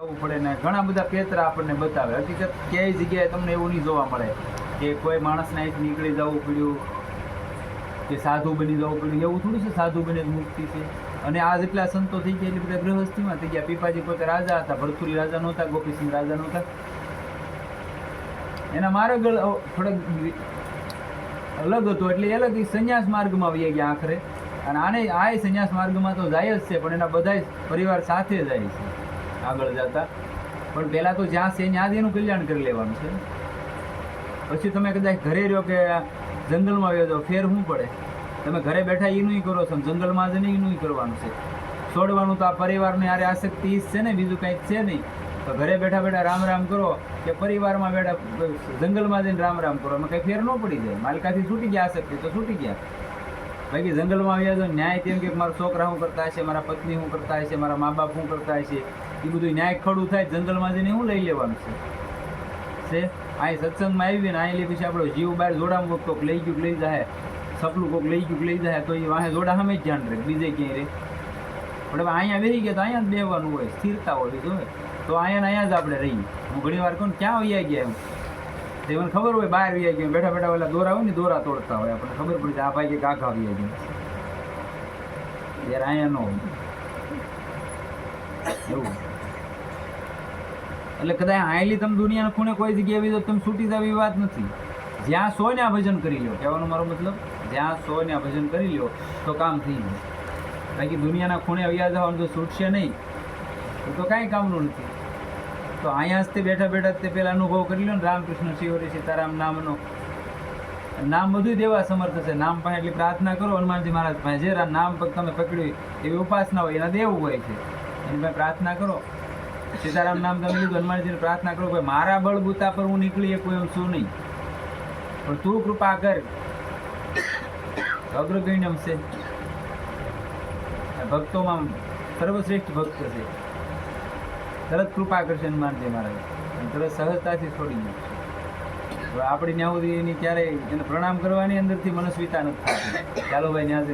પડે ને ઘણા બધા પેતરા આપણને બતાવે. હકીકત ક્યાંય જગ્યાએ તમને એવું નહીં જોવા મળે કે કોઈ માણસને અહીંથી નીકળી જવું પડ્યું કે સાધુ બની જવું પડ્યું. એવું થોડું છે સાધુ બને મુક્તિ છે. અને આ જેટલા સંતો થઈ ગયા એટલે બધા ગૃહસ્થીમાં થઈ ગયા. પીપાજી પોતે રાજા હતા, ભરથુરી રાજા નહોતા, ગોપીસિંહ રાજા નહોતા. એના માર્ગ થોડોક અલગ હતો એટલે એ અલગ સંન્યાસ માર્ગમાં આવી ગયા આખરે. અને આને આ સંન્યાસ માર્ગમાં તો જાય જ છે, પણ એના બધા પરિવાર સાથે જાય છે આગળ જતા. પણ પહેલાં તો જ્યાં છે ત્યાં જ એનું કલ્યાણ કરી લેવાનું છે. પછી તમે કદાચ ઘરે રહ્યો કે જંગલમાં આવ્યો તો ફેર શું પડે? તમે ઘરે બેઠા એ નહીં કરો છો, જંગલમાં જઈને એ નહીં કરવાનું છે. છોડવાનું તો આ પરિવારને યારે આસક્તિ છે ને, બીજું કંઈક છે નહીં. તો ઘરે બેઠા બેઠા રામ રામ કરો કે પરિવારમાં બેઠા જંગલમાં જઈને રામ રામ કરો, એમાં કંઈ ફેર ન પડી જાય. માલિકાથી છૂટી ગયા આસક્તિ તો છૂટી ગયા. બાકી જંગલમાં આવ્યા તો ન્યાય તેમ કે મારા છોકરા શું કરતા હશે, મારા પત્ની શું કરતા હશે, મારા મા બાપ શું કરતા હશે, એ બધું ન્યાય ખડું થાય. જંગલમાં જઈને શું લઈ લેવાનું છે? અહીં સત્સંગમાં આવીને અહીં લઈ પછી આપણો જીવ બહાર જોડામાં કોઈક લઈ ગયું લઈ જાય, સપલું કોઈક લઈ ગયું લઈ જાય, તો એ વાહે જોડા સામે જ ધ્યાન રહે, બીજે ક્યાંય રહે. પણ હવે અહીંયા વેરી ગયા તો અહીંયા જ બેવાનું હોય, સ્થિરતા હોય જોઈએ. તો અહીંયા જ આપણે રહીએ. હું ઘણી વાર કહું ક્યાં વૈયા ગયા એમ, તે મને ખબર હોય બહાર વૈયા ગયા, બેઠા બેઠા ઓલા દોરા હોય ને દોરા તોડતા હોય, આપણને ખબર પડી જાય આ ભાઈ કે આખા વૈયા ગયા. યાર અહીંયા ન હોય એવું. એટલે કદાચ આયલી તમે દુનિયાના ખૂણે કોઈ જગ્યાએ આવી તો તમે છૂટી જાવ એવી વાત નથી. જ્યાં સો ને આ ભજન કરી લો, કહેવાનો મારો મતલબ જ્યાં સો ને આ ભજન કરી લો તો કામ થઈ જાય. બાકી દુનિયાના ખૂણે આવ્યા જવાનું તો છૂટશે નહીં તો કાંઈ કામનું નથી. તો અહીંયા જ તે બેઠા બેઠા તે પહેલાં અનુભવ કરી લો ને, રામકૃષ્ણ શિવરી સીતારામ નામનો. નામ બધું દેવા સમર્થ છે. નામ પાસે એટલી પ્રાર્થના કરો હનુમાનજી મહારાજ પાસે, જે નામ તમે પકડ્યું એવી ઉપાસના હોય એના દેવું હોય છે, એની પાસે પ્રાર્થના કરો. સીતારામ નામ તમે લીધું, હનુમાનજીને પ્રાર્થના કરો, ભાઈ મારા બળબૂતા પર હું નીકળી શકું એમ શું નહીં, પણ તું કૃપા કર. અગ્રગણ્યમ છે, ભક્તોમાં સર્વશ્રેષ્ઠ ભક્ત છે. તરત કૃપા કરશે હનુમાનજી મહારાજ, તરત સહજતાથી છોડી મૂકશે. હવે આપણી ત્યાં સુધી એની ક્યારેય એને પ્રણામ કરવાની અંદરથી મનસ્વીતા નથી થતી. ચાલો ભાઈ ત્યાં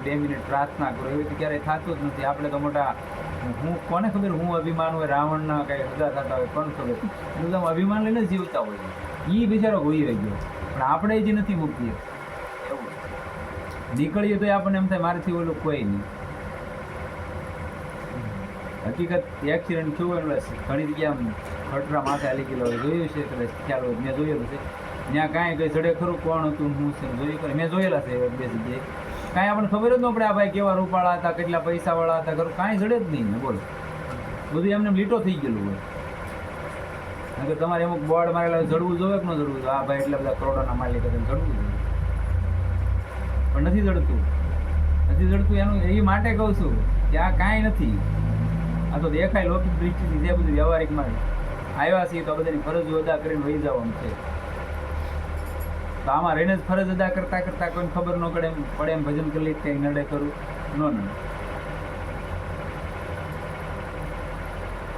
2 મિનિટ પ્રાર્થના કરો, એવી ક્યારેય થતું જ નથી. આપણે તો મોટા હું કોને ખબર હું અભિમાન હોય, રાવણના કાંઈ હદા થતા હોય કોણ ખબર, એનું તમે અભિમાન લઈને જીવતા હોય. એ બિચારો ગોઈ રહી ગયો, પણ આપણે જે નથી મૂકીએ એવું નીકળીએ તો આપણને એમ થાય મારાથી ઓલું કોઈ નહીં. હકીકત એક્સિડન્ટ થયું હોય એટલે ઘણી જગ્યા ખટરા માથે હાલી ગયેલો હોય, જોયું છે કદાચ ખ્યાલ હોય, મેં જોયેલું છે. ત્યાં કાંઈ કંઈ જડે ખરું કોણ હતું હું છે જોઈ કરે, મેં જોયેલા છે 2 જગ્યાએ. કાંઈ આપણને ખબર જ ન પડે આ ભાઈ કેવા રૂપાળા હતા, કેટલા પૈસાવાળા હતા, ખરું કાંઈ જડે જ નહીં ને. બોલો બધું એમને લીટો થઈ ગયેલું હોય. કારણ કે તમારે અમુક બોર્ડ મારેલા જડવું જોઈએ કે ન જડવું જોઈએ, આ ભાઈ એટલા બધા કરોડોના માલિક હતા જડવું જોઈએ, પણ નથી જડતું. એનું એ માટે કહું છું કે આ કાંઈ નથી. આ તો દેખાય લૌકિક દૃષ્ટિથી જે બધું વ્યવહારિકમાં આવ્યા છીએ તો આ બધાની ફરજો અદા કરીને વહી જવાનું છે. તો આમાં રહીને જ ફરજ અદા કરતાં કરતાં કોઈને ખબર ન પડે એમ ભજન કરી કંઈ નડે કરું ન નડે.